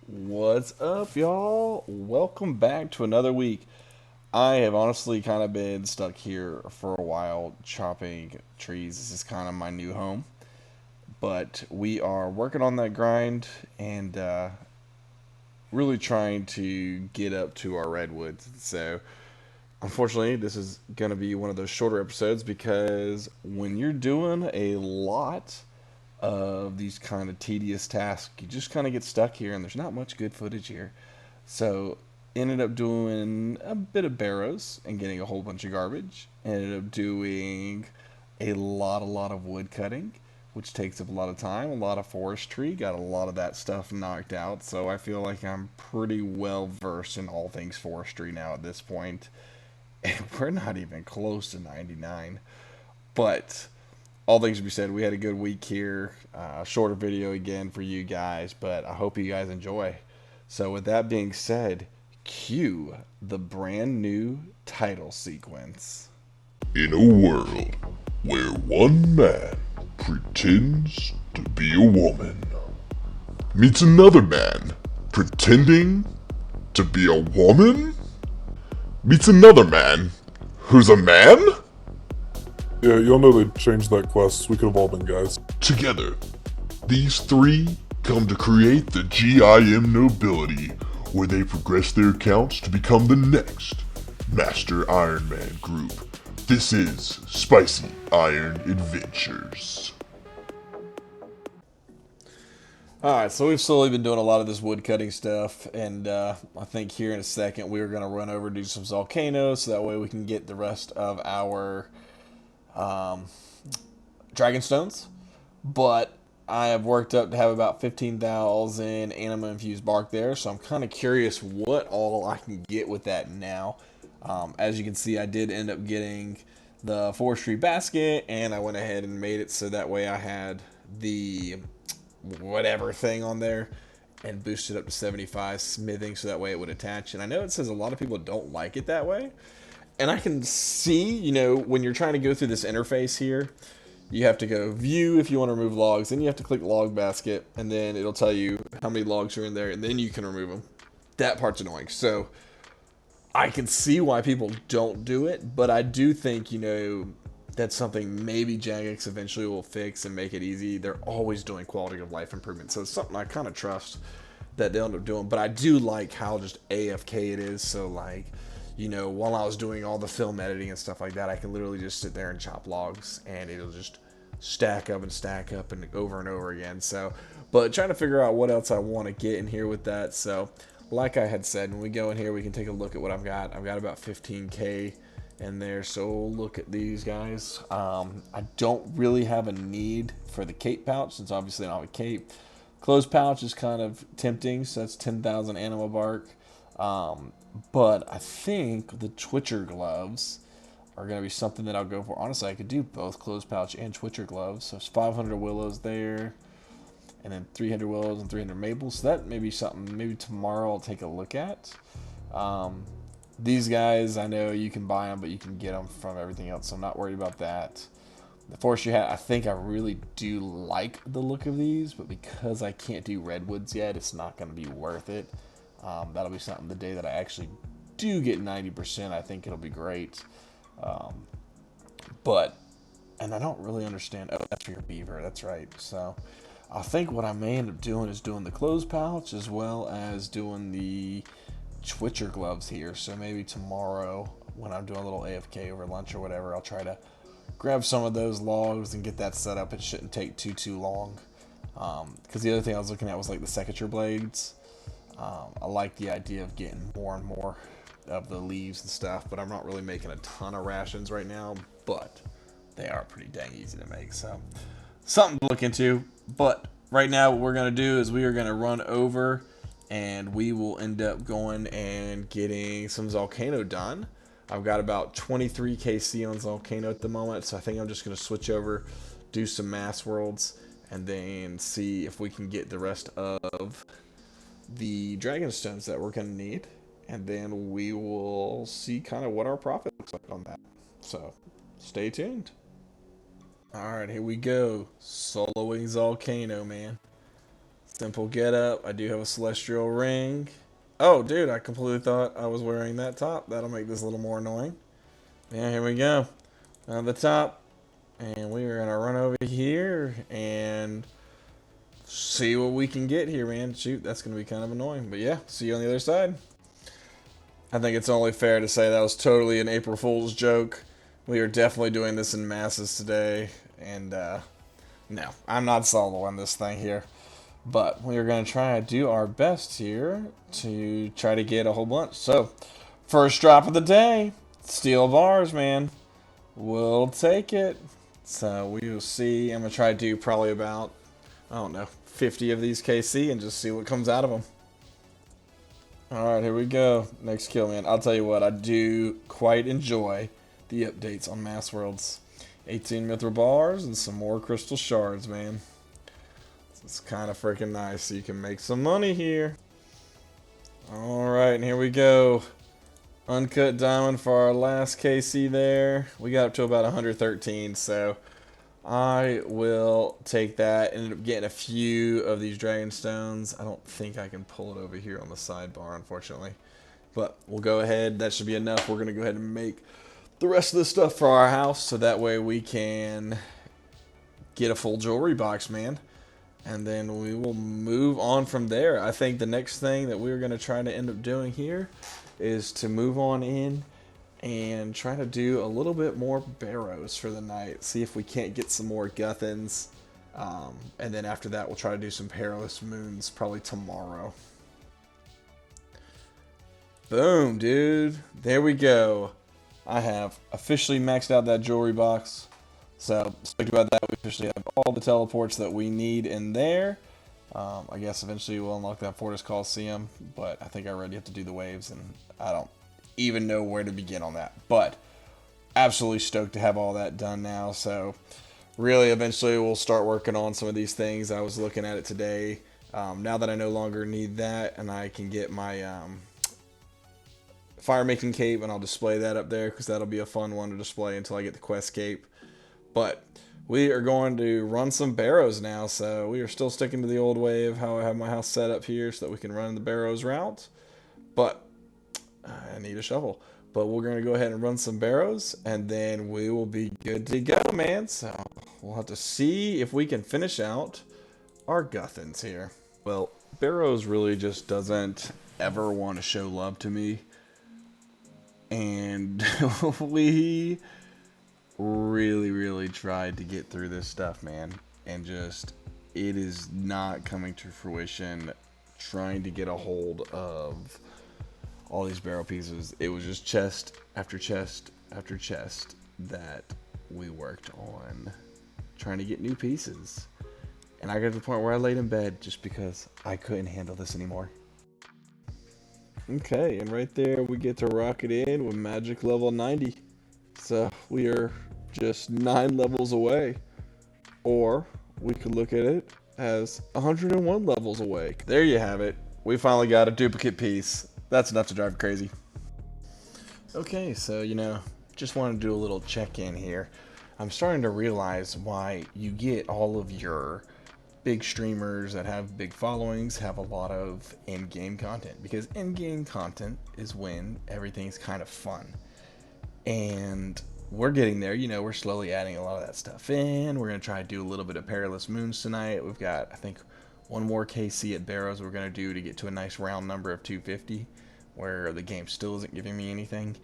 What's up, y'all? Welcome back to another week. I have honestly kind of been stuck here for a while chopping trees. This is kind of my new home. But we are working on that grind and really trying to get up to our redwoods. So, unfortunately, this is going to be one of those shorter episodes because when you're doing a lot of these kind of tedious tasks, you just kind of get stuck here and there's not much good footage here. So ended up doing a bit of barrows and getting a whole bunch of garbage. Ended up doing a lot of wood cutting, which takes up a lot of time, a lot of forestry. Got a lot of that stuff knocked out. So I feel like I'm pretty well versed in all things forestry now at this point. And we're not even close to 99. But all things to be said, we had a good week here. Shorter video again for you guys, but I hope you guys enjoy. So, with that being said, cue the brand new title sequence. In a world where one man pretends to be a woman, meets another man pretending to be a woman, meets another man who's a man? Yeah, y'all know they changed that quest. We could have all been guys. Together, these three come to create the GIM nobility, where they progress their accounts to become the next Master Ironman group. This is SpicyIron Adventures. Alright, so we've slowly been doing a lot of this wood cutting stuff, and I think here in a second we're going to run over and do some volcanoes so that way we can get the rest of our dragon stones. But I have worked up to have about 15,000 anima infused bark there, so I'm kind of curious what all I can get with that now. As you can see, I did end up getting the forestry basket, and I went ahead and made it so that way I had the whatever thing on there and boosted up to 75 smithing so that way it would attach. And I know it says a lot of people don't like it that way. And I can see, when you're trying to go through this interface here, you have to go view if you want to remove logs, then you have to click log basket, and then it'll tell you how many logs are in there, and then you can remove them. That part's annoying. So I can see why people don't do it, but I do think, that's something maybe Jagex eventually will fix and make it easy. They're always doing quality of life improvement, so it's something I kind of trust that they'll end up doing. But I do like how just AFK it is, so while I was doing all the film editing and stuff like that, I can literally just sit there and chop logs, and it'll just stack up and over again. So, but trying to figure out what else I want to get in here with that. So, like I had said, when we go in here, we can take a look at what I've got. I've got about 15k in there. So look at these guys. I don't really have a need for the cape pouch since obviously I don't have a cape. Closed pouch is kind of tempting, so that's 10,000 animal bark. But I think the Twitcher gloves are going to be something that I'll go for. Honestly, I could do both closed pouch and Twitcher gloves. So it's 500 willows there, and then 300 willows and 300 maples. So that may be something maybe tomorrow I'll take a look at. These guys, I know you can buy them, but you can get them from everything else, so I'm not worried about that. The forestry hat, I think I really do like the look of these, but because I can't do redwoods yet, it's not going to be worth it. That'll be something the day that I actually do get 90%. I think it'll be great. And I don't really understand. Oh, that's for your beaver. That's right. So I think what I may end up doing is doing the closed pouch as well as doing the Twitcher gloves here. So maybe tomorrow when I'm doing a little AFK over lunch or whatever, I'll try to grab some of those logs and get that set up. It shouldn't take too long. Because the other thing I was looking at was like the secature blades. I like the idea of getting more and more of the leaves and stuff, but I'm not really making a ton of rations right now, but they are pretty dang easy to make, so something to look into. But right now what we're going to do is we are going to run over and we will end up going and getting some volcano done. I've got about 23 KC on volcano at the moment, so I think I'm just going to switch over, do some mass worlds, and then see if we can get the rest of the dragon stones that we're going to need, and then we will see kind of what our profit looks like on that. So stay tuned. All right, here we go. Soloing volcano, man. Simple get up. I do have a celestial ring. Oh, dude, I completely thought I was wearing that top. That'll make this a little more annoying. Yeah, here we go. On the top. And we are going to run over here and see what we can get here, man. Shoot, that's going to be kind of annoying. But yeah, see you on the other side. I think it's only fair to say that was totally an April Fool's joke. We are definitely doing this in masses today. And, no, I'm not solo on this thing here. But we are going to try to do our best here to try to get a whole bunch. So, first drop of the day. Steel bars, man. We'll take it. So, we will see. I'm going to try to do probably about, I don't know, 50 of these KC and just see what comes out of them. Alright, here we go. Next kill, man. I'll tell you what, I do quite enjoy the updates on Mass Worlds. 18 mithril bars and some more crystal shards, man. It's kind of freaking nice, so you can make some money here. Alright, and here we go. Uncut diamond for our last KC there. We got up to about 113, so I will take that. Ended up getting a few of these dragon stones. I don't think I can pull it over here on the sidebar, unfortunately. But we'll go ahead. That should be enough. We're going to go ahead and make the rest of the stuff for our house, so that way we can get a full jewelry box, man. And then we will move on from there. I think the next thing that we're going to try to end up doing here is to move on in and try to do a little bit more barrows for the night. See if we can't get some more guthins. And then after that, we'll try to do some perilous moons probably tomorrow. Boom, dude. There we go. I have officially maxed out that jewelry box. So, speaking about that, we officially have all the teleports that we need in there. I guess eventually we'll unlock that Fortress Coliseum, but I think I already have to do the waves, and I don't even know where to begin on that. But, absolutely stoked to have all that done now, so really eventually we'll start working on some of these things. I was looking at it today. Now that I no longer need that, and I can get my fire making cape, and I'll display that up there, because that'll be a fun one to display until I get the quest cape. But we are going to run some barrows now, so we are still sticking to the old way of how I have my house set up here so that we can run the barrows route. But I need a shovel. But we're going to go ahead and run some barrows, and then we will be good to go, man. So we'll have to see if we can finish out our guthins here. Well, barrows really just doesn't ever want to show love to me. And we really tried to get through this stuff, man, and just it is not coming to fruition. Trying to get a hold of all these barrel pieces, it was just chest after chest after chest that we worked on trying to get new pieces, and I got to the point where I laid in bed just because I couldn't handle this anymore. Okay, and right there we get to rock it in with magic level 90. So we are just 9 levels away. Or we could look at it as 101 levels away. There you have it. We finally got a duplicate piece. That's enough to drive you crazy. Okay, so just want to do a little check-in here. I'm starting to realize why you get all of your big streamers that have big followings have a lot of in-game content, because in-game content is when everything's kind of fun. And we're getting there, we're slowly adding a lot of that stuff in. We're going to try to do a little bit of Perilous Moons tonight. We've got, I think, one more KC at Barrows we're going to do to get to a nice round number of 250, where the game still isn't giving me anything.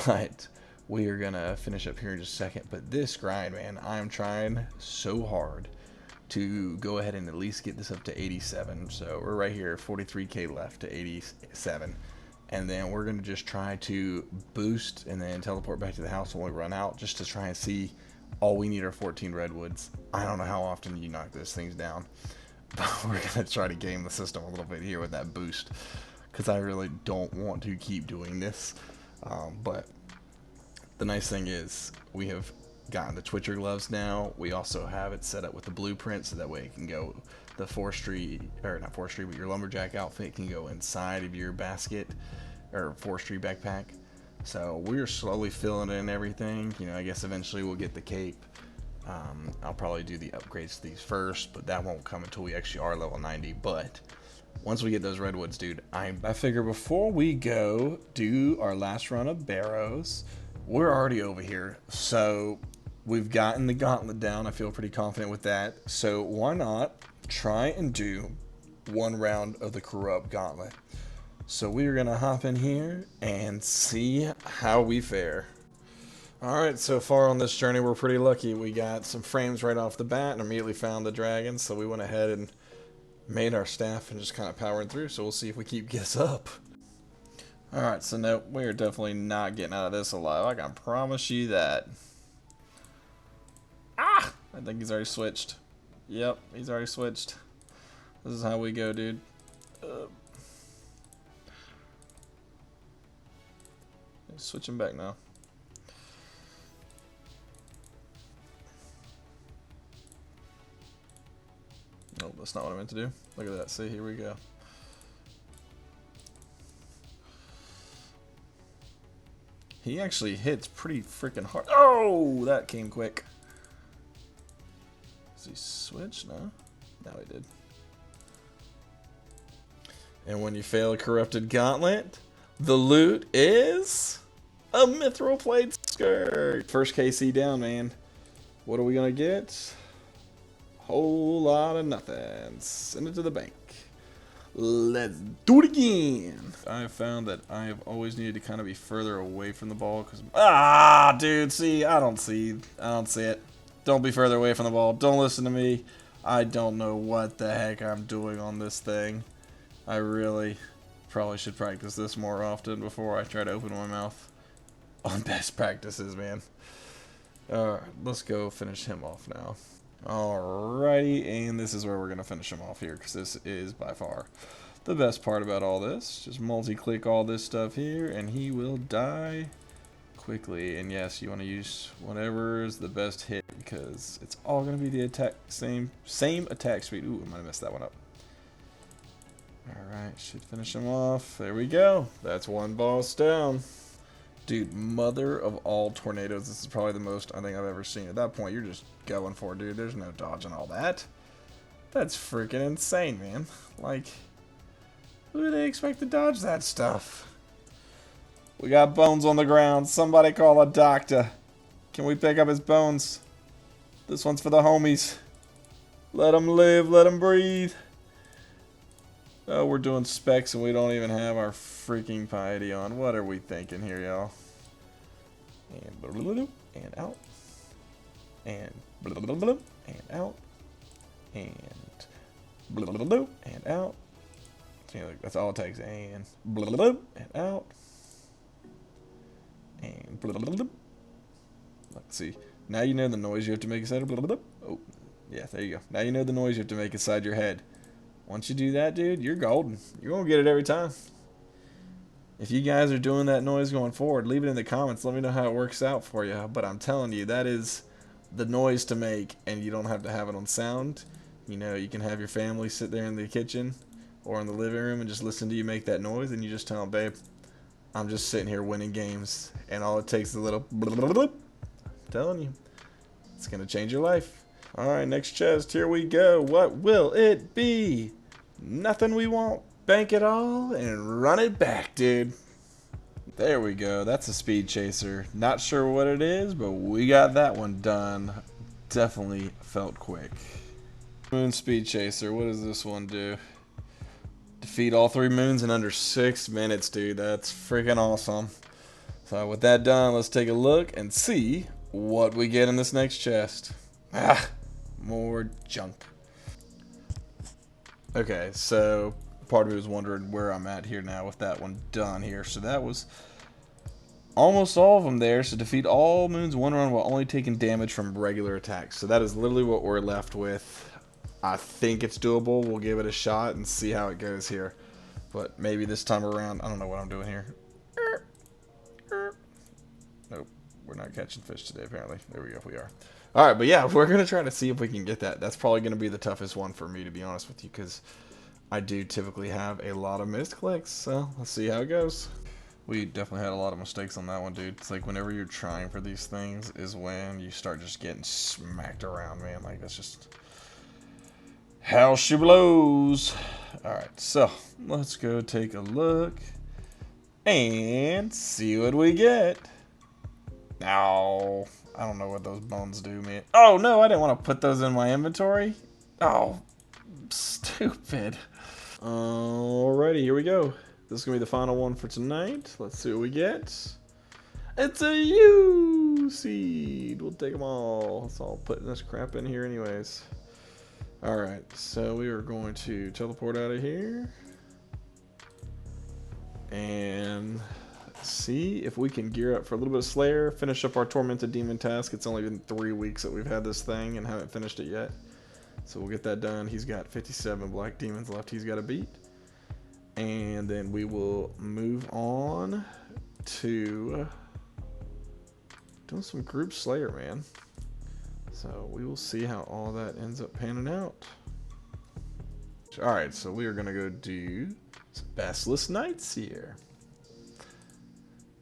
But we are going to finish up here in just a second. But this grind, man, I'm trying so hard to go ahead and at least get this up to 87. So we're right here, 43k left to 87. And then we're going to just try to boost and then teleport back to the house when we run out, just to try and see. All we need are 14 redwoods. I don't know how often you knock those things down, but we're going to try to game the system a little bit here with that boost, because I really don't want to keep doing this. But the nice thing is we have gotten the Twitcher gloves now. We also have it set up with the blueprint, so that way it can go, the forestry, or not forestry, but your lumberjack outfit can go inside of your basket or forestry backpack. So we're slowly filling in everything. I guess eventually we'll get the cape, I'll probably do the upgrades to these first, but that won't come until we actually are level 90. But once we get those redwoods, dude, I figure before we go do our last run of barrows, we're already over here. So we've gotten the gauntlet down. I feel pretty confident with that. So why not try and do one round of the Corrupt Gauntlet? So we're going to hop in here and see how we fare. Alright, so far on this journey we're pretty lucky. We got some frames right off the bat and immediately found the dragon, so we went ahead and made our staff and just kind of powering through, so we'll see if we keep this up. Alright, so no, we're definitely not getting out of this alive. I can promise you that. Ah! I think he's already switched. Yep, he's already switched. This is how we go, dude. Switching back now. Nope, that's not what I meant to do. Look at that. See, here we go. He actually hits pretty freaking hard. Oh, that came quick. Does he switch? No? No, he did. And when you fail a Corrupted Gauntlet, the loot is a mithril plate skirt. First KC down, man. What are we going to get? Whole lot of nothing. Send it to the bank. Let's do it again. I have found that I have always needed to kind of be further away from the ball because dude, see, I don't see it. Don't be further away from the ball. Don't listen to me. I don't know what the heck I'm doing on this thing. I really probably should practice this more often before I try to open my mouth on best practices, man. Alright, let's go finish him off now. Alrighty, and this is where we're going to finish him off here, because this is by far the best part about all this. Just multi-click all this stuff here, and he will die quickly. And yes, you want to use whatever is the best hit, because it's all going to be the attack, same attack speed. Ooh, I might have messed that one up. Alright, should finish him off. There we go. That's one boss down. Dude, mother of all tornadoes. This is probably the most I think I've ever seen. At that point, you're just going for it, dude. There's no dodging all that. That's freaking insane, man. Like, who do they expect to dodge that stuff? We got bones on the ground. Somebody call a doctor. Can we pick up his bones? This one's for the homies. Let them live. Let them breathe. Oh, we're doing specs and we don't even have our freaking piety on. What are we thinking here, y'all? And out. And and out. And out. That's all it takes. And out. And let's see. Now you know the noise you have to make inside. Oh, yeah, there you go. Now you know the noise you have to make inside your head. Once you do that, dude, you're golden. You're going to get it every time. If you guys are doing that noise going forward, leave it in the comments. Let me know how it works out for you. But I'm telling you, that is the noise to make, and you don't have to have it on sound. You know, you can have your family sit there in the kitchen or in the living room and just listen to you make that noise, and you just tell them, babe, I'm just sitting here winning games, and all it takes is a little I'm telling you, it's going to change your life. Alright, next chest, here we go. What will it be? Nothing we won't. Bank it all and run it back, dude. There we go. That's a speed chaser. Not sure what it is, but we got that one done. Definitely felt quick. Moon speed chaser. What does this one do? Defeat all 3 moons in under 6 minutes, dude. That's freaking awesome. So with that done, let's take a look and see what we get in this next chest. More junk. Okay, so part of me was wondering where I'm at here now with that one done here. So that was almost all of them there. So defeat all moons one run while only taking damage from regular attacks. So that is literally what we're left with. I think it's doable. We'll give it a shot and see how it goes here. But maybe this time around, I don't know what I'm doing here. Nope, we're not catching fish today apparently. There we go, we are. Alright, but yeah, we're going to try to see if we can get that. That's probably going to be the toughest one for me, to be honest with you, because I do typically have a lot of missed clicks. So, let's see how it goes. We definitely had a lot of mistakes on that one, dude. It's like whenever you're trying for these things is when you start just getting smacked around, man. Like, that's just how she blows. Alright, so let's go take a look and see what we get. Now, I don't know what those bones do, man. Oh, no, I didn't want to put those in my inventory. Oh, stupid. Alrighty, here we go. This is going to be the final one for tonight. Let's see what we get. It's a yew seed. We'll take them all. Let's all put this crap in here anyways. Alright, so we are going to teleport out of here. And see if we can gear up for a little bit of Slayer. Finish up our Tormented Demon task. It's only been 3 weeks that we've had this thing and haven't finished it yet. So we'll get that done. He's got 57 black demons left he's got to beat. And then we will move on to doing some group Slayer, man. So we will see how all that ends up panning out. Alright, so we are going to go do some Basilisk Knights here.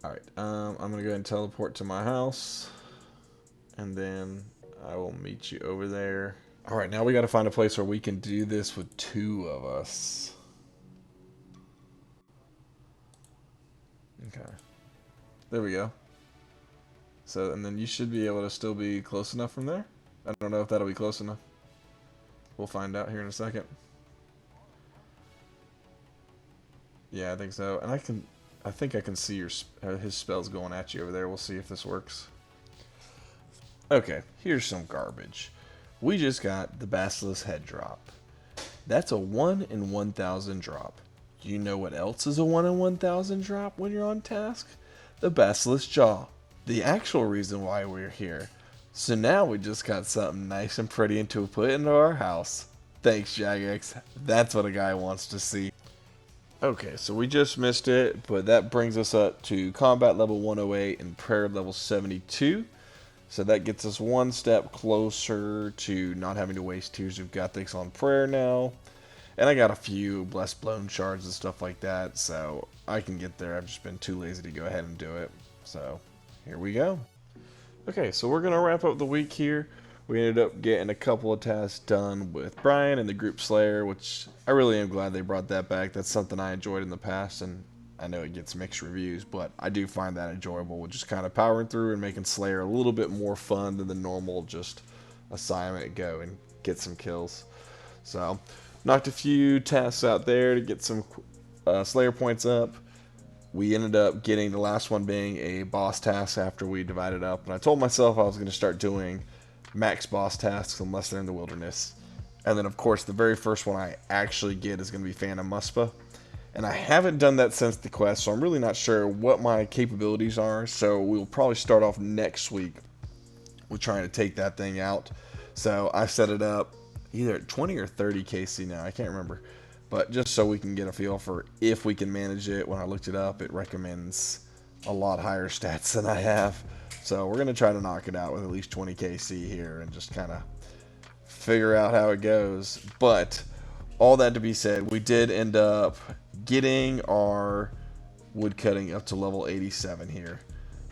Alright, I'm going to go ahead and teleport to my house. And then I will meet you over there. Alright, now we got to find a place where we can do this with 2 of us. Okay. There we go. So, and then you should be able to still be close enough from there. I don't know if that'll be close enough. We'll find out here in a second. Yeah, I think so. And I think I can see his spells going at you over there. We'll see if this works. Okay, here's some garbage. We just got the Basilisk head drop. That's a 1 in 1,000 drop. Do you know what else is a 1 in 1,000 drop when you're on task? The Basilisk jaw. The actual reason why we're here. So now we just got something nice and pretty to put into our house. Thanks, Jagex. That's what a guy wants to see. Okay, so we just missed it, but that brings us up to combat level 108 and prayer level 72. So that gets us one step closer to not having to waste Tears of Gothics on prayer now. And I got a few blessed blown shards and stuff like that, so I can get there. I've just been too lazy to go ahead and do it. So here we go. Okay, so we're going to wrap up the week here. We ended up getting a couple of tasks done with Brian and the group Slayer, which I really am glad they brought that back. That's something I enjoyed in the past, and I know it gets mixed reviews, but I do find that enjoyable with just kind of powering through and making Slayer a little bit more fun than the normal just assignment, go and get some kills. So knocked a few tasks out there to get some Slayer points up. We ended up getting the last one being a boss task after we divided up, and I told myself I was going to start doing max boss tasks unless they're in the wilderness. And then of course the very first one I actually get is going to be Phantom Muspa, and I haven't done that since the quest, so I'm really not sure what my capabilities are. So we'll probably start off next week with trying to take that thing out. So I set it up either at 20 or 30 KC now, I can't remember, but just so we can get a feel for if we can manage it. When I looked it up, it recommends a lot higher stats than I have. So we're going to try to knock it out with at least 20 KC here and just kind of figure out how it goes. But all that to be said, we did end up getting our woodcutting up to level 87 here.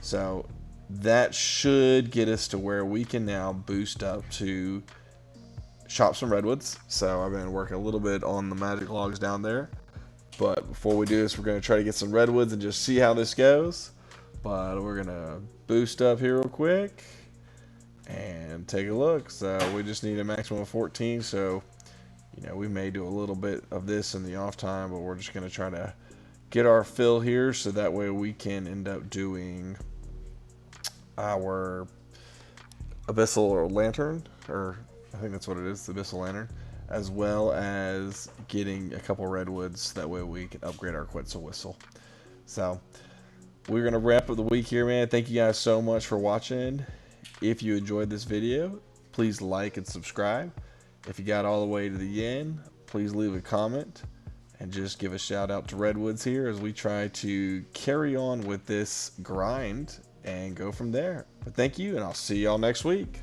So that should get us to where we can now boost up to chop some redwoods. So I've been working a little bit on the magic logs down there. But before we do this, we're going to try to get some redwoods and just see how this goes. But we're going to boost up here real quick and take a look. So we just need a maximum of 14. So, you know, we may do a little bit of this in the off time, but we're just going to try to get our fill here so that way we can end up doing our abyssal or lantern, or I think that's what it is, the abyssal lantern, as well as getting a couple redwoods. That way we can upgrade our Quetzal whistle. So we're going to wrap up the week here, man. Thank you guys so much for watching. If you enjoyed this video, please like and subscribe. If you got all the way to the end, please leave a comment and just give a shout out to Redwoods here as we try to carry on with this grind and go from there. But thank you, and I'll see y'all next week.